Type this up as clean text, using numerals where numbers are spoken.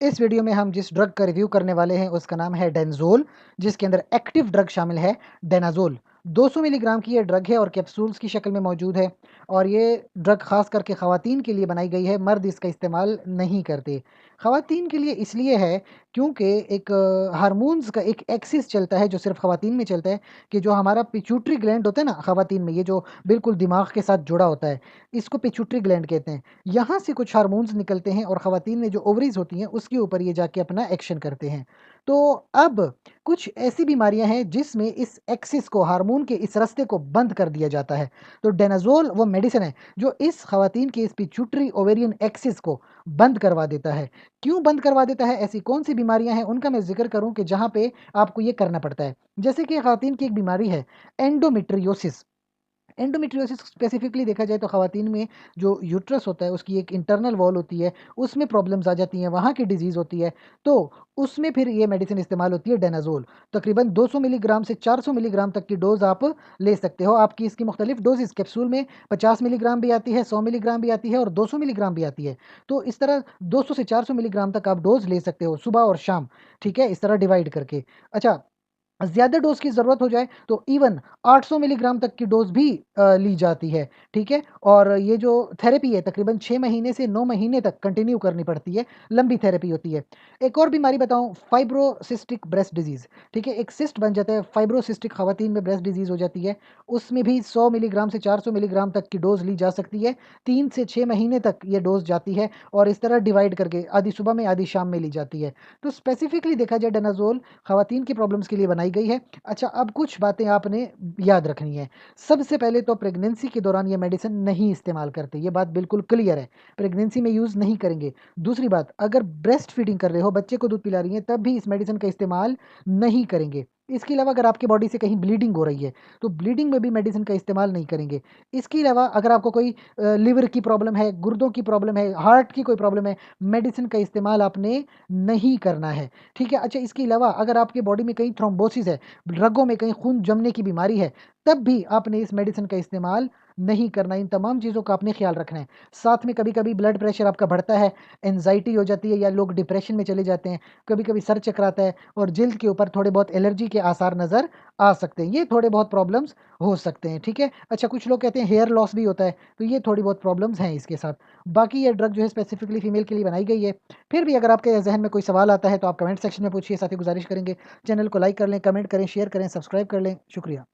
इस वीडियो में हम जिस ड्रग का रिव्यू करने वाले हैं उसका नाम है डेंजोल, जिसके अंदर एक्टिव ड्रग शामिल है डेनाजोल। 200 मिलीग्राम की ये ड्रग है और कैप्सूल्स की शक्ल में मौजूद है। और ये ड्रग खास करके ख़वातीन के लिए बनाई गई है, मर्द इसका इस्तेमाल नहीं करते। ख़वातीन के लिए इसलिए है क्योंकि एक हार्मोन्स का एक एक्सिस चलता है जो सिर्फ ख़वातीन में चलता है, कि जो हमारा पिट्यूटरी ग्लैंड होता है ना ख़वातीन में, ये जो बिल्कुल दिमाग के साथ जुड़ा होता है, इसको पिट्यूटरी ग्लैंड कहते हैं। यहाँ से कुछ हार्मोन्स निकलते हैं और ख़वातीन में जो ओवरीज़ होती हैं उसके ऊपर ये जाके अपना एक्शन करते हैं। तो अब कुछ ऐसी बीमारियाँ हैं जिसमें इस एक्सिस को, हार्मोन के इस रास्ते को बंद कर दिया जाता है। तो डेनाज़ोल वो मेडिसिन है जो इस ख़वातीन के इस पिट्यूटरी ओवेरियन एक्सिस को बंद करवा देता है। क्यों बंद करवा देता है? ऐसी कौन-सी बीमारियाँ हैं उनका मैं ज़िक्र करूँ कि जहाँ पे आपको ये करना पड़ता है। जैसे कि ख़वातीन की एक बीमारी है एंडोमेट्रियोसिस। एंडोमेट्रियोसिस स्पेसिफिकली देखा जाए तो ख़वातीन में जो यूट्रस होता है उसकी एक इंटरनल वॉल होती है, उसमें प्रॉब्लम्स आ जाती हैं, वहाँ की डिज़ीज़ होती है। तो उसमें फिर ये मेडिसिन इस्तेमाल होती है डेनाज़ोल। तकरीबन 200 मिलीग्राम से 400 मिलीग्राम तक की डोज़ आप ले सकते हो। आपकी इसकी मुख्तलिफ डोज़ेज़ कैप्सूल में 50 मिलीग्राम भी आती है, 100 मिलीग्राम भी आती है और 200 मिलीग्राम भी आती है। तो इस तरह 200 से 400 मिलीग्राम तक आप डोज़ ले सकते हो सुबह और शाम, ठीक है? इस तरह डिवाइड करके। अच्छा, ज़्यादा डोज़ की ज़रूरत हो जाए तो इवन 800 मिलीग्राम तक की डोज़ भी ली जाती है, ठीक है? और ये जो थेरेपी है तकरीबन 6 महीने से 9 महीने तक कंटिन्यू करनी पड़ती है, लंबी थेरेपी होती है। एक और बीमारी बताऊँ, फाइब्रोसिस्टिक ब्रेस्ट डिज़ीज़, ठीक है? एक सिस्ट बन जाता है, फाइब्रोसिस्टिक ख़वातीन में ब्रेस्ट डिज़ीज़ हो जाती है, उसमें भी 100 मिलीग्राम से 400 मिलीग्राम तक की डोज़ ली जा सकती है, 3 से 6 महीने तक ये डोज़ जाती है और इस तरह डिवाइड करके आधी सुबह में, आधी शाम में ली जाती है। तो स्पेसिफ़िकली देखा जाए डेनाज़ोल ख़वातीन की प्रॉब्लम्स के लिए बनाई गई है। अच्छा, अब कुछ बातें आपने याद रखनी है। सबसे पहले तो प्रेगनेंसी के दौरान ये मेडिसिन नहीं इस्तेमाल करते, ये बात बिल्कुल क्लियर है। प्रेगनेंसी में यूज़ नहीं करेंगे। दूसरी बात, अगर ब्रेस्ट फीडिंग कर रहे हो, बच्चे को दूध पिला रही हैं, तब भी इस मेडिसिन का इस्तेमाल नहीं करेंगे। इसके अलावा अगर आपकी बॉडी से कहीं ब्लीडिंग हो रही है, तो ब्लीडिंग में भी मेडिसिन का इस्तेमाल नहीं करेंगे। इसके अलावा अगर आपको कोई लिवर की प्रॉब्लम है, गुर्दों की प्रॉब्लम है, हार्ट की कोई प्रॉब्लम है, मेडिसिन का इस्तेमाल आपने नहीं करना है, ठीक है? अच्छा, इसके अलावा अगर आपकी बॉडी में कहीं थ्रोम्बोसिस है, रगों में कहीं खून जमने की बीमारी है, तब भी आपने इस मेडिसिन का इस्तेमाल नहीं करना। इन तमाम चीज़ों का आपने ख़्याल रखना है। साथ में कभी-कभी ब्लड प्रेशर आपका बढ़ता है, एंग्ज़ायटी हो जाती है या लोग डिप्रेशन में चले जाते हैं, कभी-कभी सर चकराता है और जिल्द के ऊपर थोड़े बहुत एलर्जी के आसार नज़र आ सकते हैं। ये थोड़े बहुत प्रॉब्लम्स हो सकते हैं, ठीक है? अच्छा, कुछ लोग कहते हैं हेयर लॉस भी होता है, तो ये थोड़ी बहुत प्रॉब्लम्स हैं इसके साथ। बाकी ये ड्रग जो है स्पेसिफिकली फीमेल के लिए बनाई गई है। फिर भी अगर आपके ज़हन में कोई सवाल आता है तो आप कमेंट सेक्शन में पूछिए। साथ ही गुज़ारिश करेंगे, चैनल को लाइक कर लें, कमेंट करें, शेयर करें, सब्सक्राइब कर लें। शुक्रिया।